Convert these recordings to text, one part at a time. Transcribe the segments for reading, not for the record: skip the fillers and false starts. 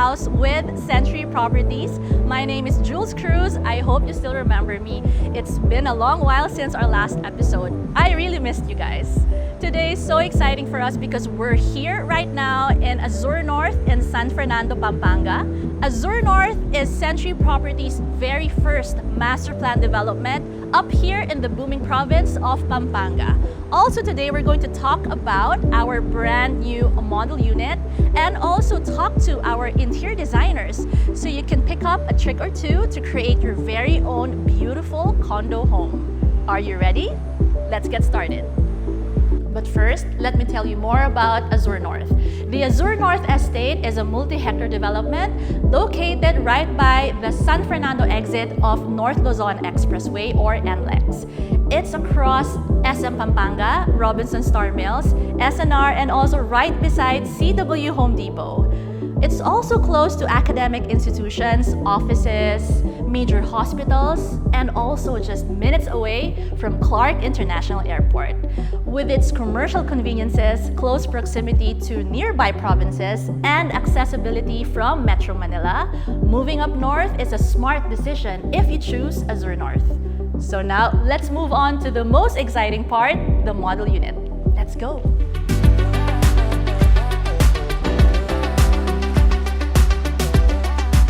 Clubhouse with Century Properties. My name is Jules Cruz. I hope you still remember me. It's been a long while since our last episode. I really missed you guys. Today is so exciting for us because we're here right now in Azure North in San Fernando, Pampanga. Azure North is Century Properties' very first master plan development up here in the booming province of Pampanga. Also today we're going to talk about our brand new model unit and also talk to our interior designers so you can pick up a trick or two to create your very own beautiful condo home. Are you ready? Let's get started. But first, let me tell you more about Azure North. The Azure North estate is a multi-hectare development located right by the San Fernando exit of North Luzon Expressway or NLEX. It's across SM Pampanga, Robinson Star Mills, SNR, and also right beside CW Home Depot. It's also close to academic institutions, offices, major hospitals, and also just minutes away from Clark International Airport. With its commercial conveniences, close proximity to nearby provinces, and accessibility from Metro Manila, moving up north is a smart decision if you choose Azure North. So now, let's move on to the most exciting part, the model unit. Let's go!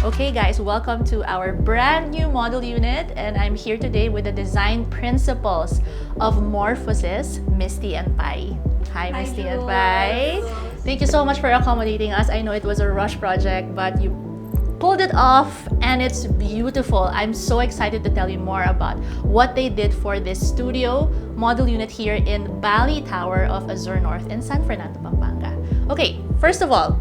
Okay guys, welcome to our brand new model unit, and I'm here today with the design principals of Morphosis, Misty and Pai. Hi Misty and Pai. Thank you so much for accommodating us. I know it was a rush project, but you pulled it off and it's beautiful. I'm so excited to tell you more about what they did for this studio model unit here in Bali Tower of Azure North in San Fernando, Pampanga. Okay, first of all,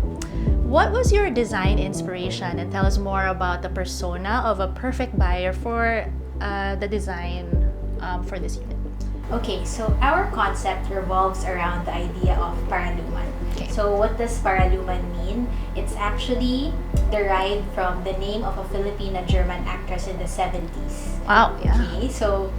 what was your design inspiration, and tell us more about the persona of a perfect buyer for the design for this unit? Okay, so our concept revolves around the idea of paraluman. Okay. So what does paraluman mean? It's actually derived from the name of a Filipina-German actress in the 70s. Wow, yeah. Okay, so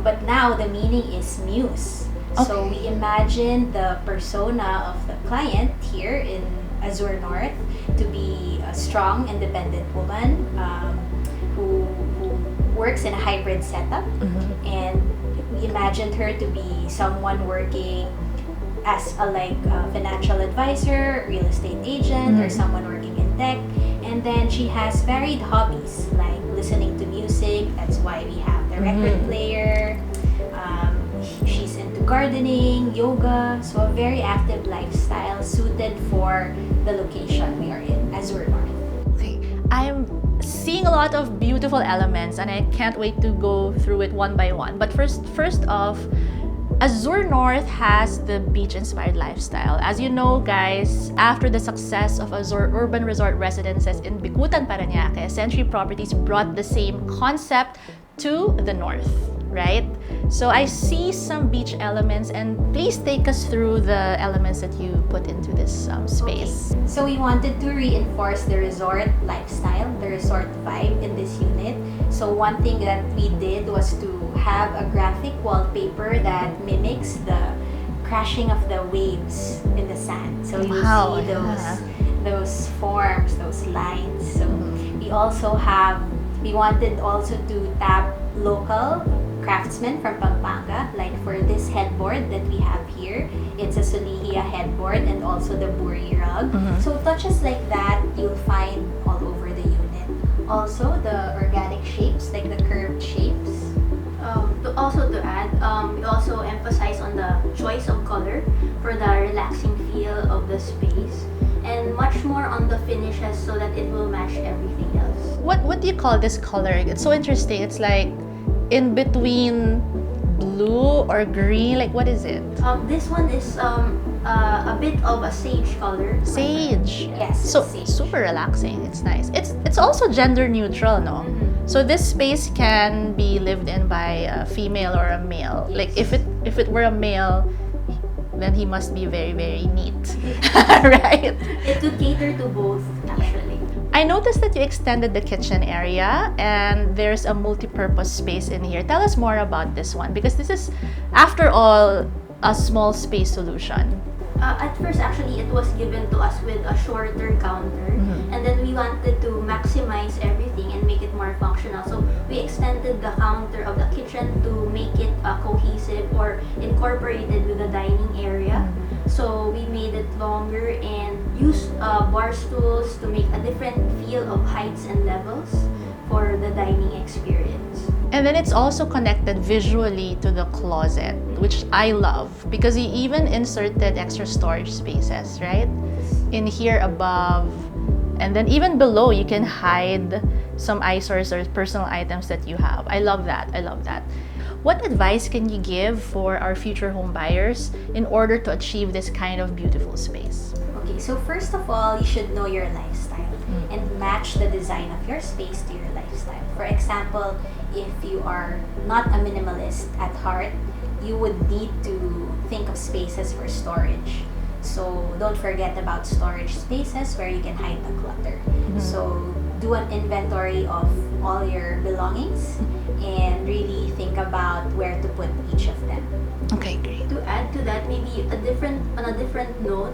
but now the meaning is muse. Okay. So we imagine the persona of the client here in Azure North to be a strong, independent woman who works in a hybrid setup. Mm-hmm. And we imagined her to be someone working as a financial advisor, real estate agent, or someone working in tech. And then she has varied hobbies like listening to music. That's why we have the record player. She's into gardening, yoga, so a very active lifestyle suited for the location we are in, Azure North. Okay, I'm seeing a lot of beautiful elements and I can't wait to go through it one by one. But first off, Azure North has the beach-inspired lifestyle. As you know, guys, after the success of Azure Urban Resort Residences in Bicutan, Parañaque, Century Properties brought the same concept to the north, right? So I see some beach elements, and please take us through the elements that you put into this space. Okay. So we wanted to reinforce the resort lifestyle, the resort vibe in this unit. So one thing that we did was to have a graphic wallpaper that mimics the crashing of the waves in the sand. So you see those forms, those lines. So we wanted also to tap local craftsmen from Pampanga. Like for this headboard that we have here, it's a Solihia headboard and also the Buri rug. So touches like that you'll find all over the unit. Also the organic shapes, like the curved shapes. To add, we also emphasize on the choice of color for the relaxing feel of the space, and much more on the finishes so that it will match everything else. What do you call this color? It's so interesting. It's like in between blue or green. Like, what is it? This one is a bit of a sage color. Sage. Yes. So sage. super relaxing. It's nice. It's also gender neutral, no? So this space can be lived in by a female or a male. Yes. Like if it were a male, then he must be very, very neat, right? It could cater to both, actually. I noticed that you extended the kitchen area and there's a multi-purpose space in here. Tell us more about this one, because this is, after all, a small space solution. At first, actually, it was given to us with a shorter counter, and then we wanted to maximize everything and make it more functional. So we extended the counter of the kitchen to make it cohesive or incorporated with the dining area. So we made it longer and used bar stools to make a different feel of heights and levels for the dining experience. And then it's also connected visually to the closet, which I love because you even inserted extra storage spaces, right? In here above, and then even below, you can hide some eyesores or personal items that you have. I love that. I love that. What advice can you give for our future home buyers in order to achieve this kind of beautiful space? Okay, so first of all, you should know your lifestyle and match the design of your space to your lifestyle. For example, if you are not a minimalist at heart, you would need to think of spaces for storage. So don't forget about storage spaces where you can hide the clutter. So do an inventory of all your belongings and really think about where to put each of them. Okay, great. To add to that, maybe on a different note,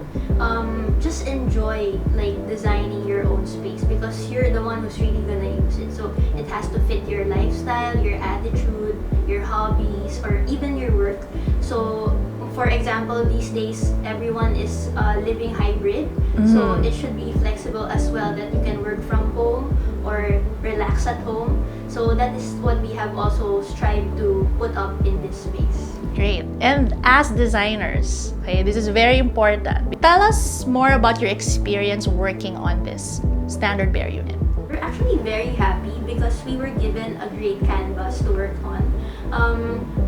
just enjoy like designing your own space because you're the one who's really gonna use it. So it has to fit your lifestyle, your attitude, your hobbies, or even your work. So for example, these days everyone is living hybrid, so it should be flexible as well, that you can work from home or relax at home. So that is what we have also strived to put up in this space. Great. And as designers, okay, this is very important. Tell us more about your experience working on this standard bare unit. We're actually very happy because we were given a great canvas to work on.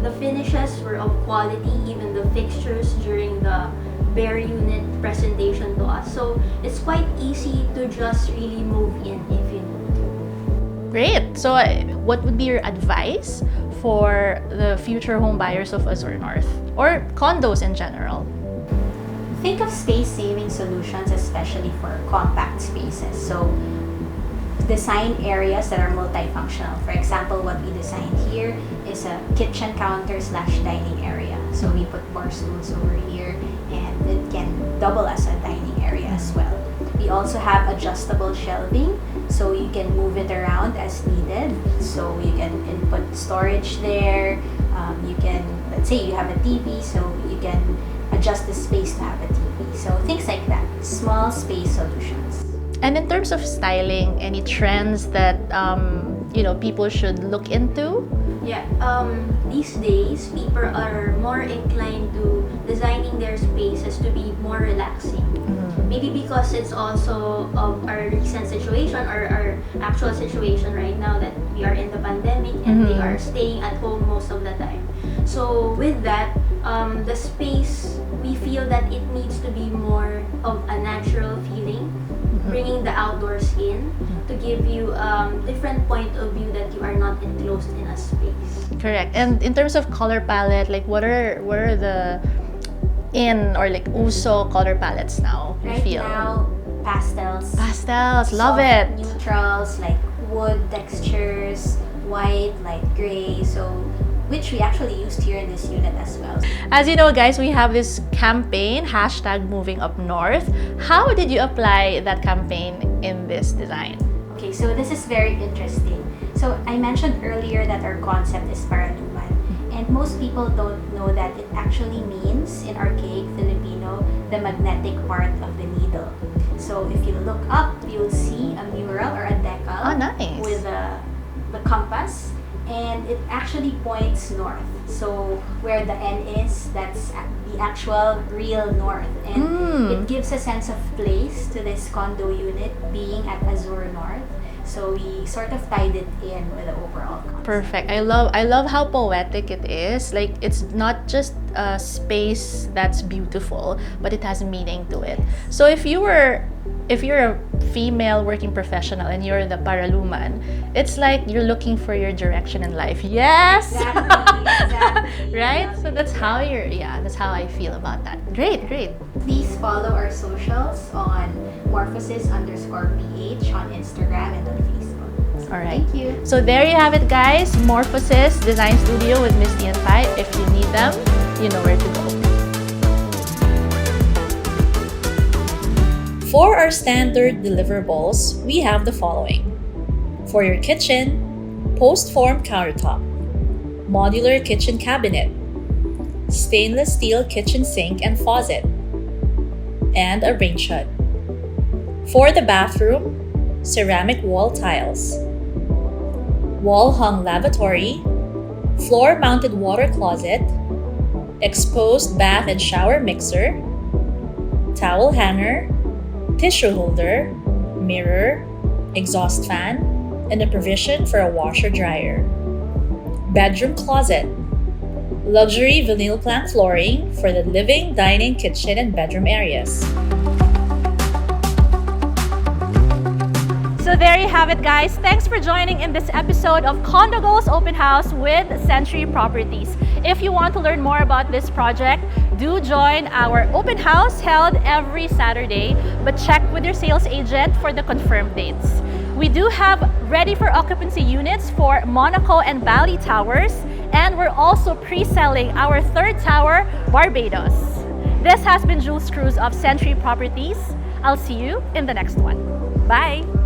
The finishes were of quality, even the fixtures during the bare unit presentation to us. So it's quite easy to just really move in if you need to. Great. So what would be your advice for the future home buyers of Azure North or condos in general? Think of space-saving solutions, especially for compact spaces. So design areas that are multifunctional. For example, what we designed here is a kitchen counter / dining area. So we put bar stools over here and it can double as a dining area as well. We also have adjustable shelving, so you can move it around as needed. So you can input storage there. You can, let's say you have a TV, so you can adjust the space to have a TV. So things like that, small space solutions. And in terms of styling, any trends that people should look into? Yeah, these days people are more inclined to designing their spaces to be more relaxing. Maybe because it's also of our recent situation or our actual situation right now that we are in the pandemic and they are staying at home most of the time. So with that, the space, we feel that it needs to be more of a natural feeling, bringing the outdoors in to give you different point of view that you are not enclosed in a space. Correct. And in terms of color palette, like what are the in or like uso color palettes now? Right now, pastels. Pastels, love soft it. Neutrals like wood textures, white, light gray. So which we actually used here in this unit as well. As you know, guys, we have this campaign, #MovingUpNorth. How did you apply that campaign in this design? Okay, so this is very interesting. So I mentioned earlier that our concept is paraluman. And most people don't know that it actually means, in archaic Filipino, the magnetic part of the needle. So if you look up, you'll see a mural or a decal with the compass. And it actually points north. So where the N is, that's the actual real north. And it gives a sense of place to this condo unit being at Azure North. So we sort of tied it in with the overall concept. Perfect. I love how poetic it is. Like it's not just a space that's beautiful, but it has meaning to it. So if you're a female working professional and you're the paraluman, it's like you're looking for your direction in life. Yes. Exactly. Right? So that's how that's how I feel about that. Great. Please follow our socials on morphosis_ph on Instagram and on Facebook. All right. Thank you. So there you have it, guys. Morphosis Design Studio with Misty and Pai. If you need them, you know where to go. For our standard deliverables, we have the following. For your kitchen, post-formed countertop, modular kitchen cabinet, stainless steel kitchen sink and faucet, and a range hood. For the bathroom, ceramic wall tiles, wall-hung lavatory, floor-mounted water closet, exposed bath and shower mixer, towel hanger, tissue holder, mirror, exhaust fan, and a provision for a washer-dryer. Bedroom closet, luxury vinyl plank flooring for the living, dining, kitchen, and bedroom areas. So there you have it, guys. Thanks for joining in this episode of Condo Goals Open House with Century Properties. If you want to learn more about this project, do join our open house held every Saturday, but check with your sales agent for the confirmed dates. We do have ready for occupancy units for Monaco and Bali Towers, and we're also pre-selling our third tower, Barbados. This has been Jules Cruz of Century Properties. I'll see you in the next one. Bye!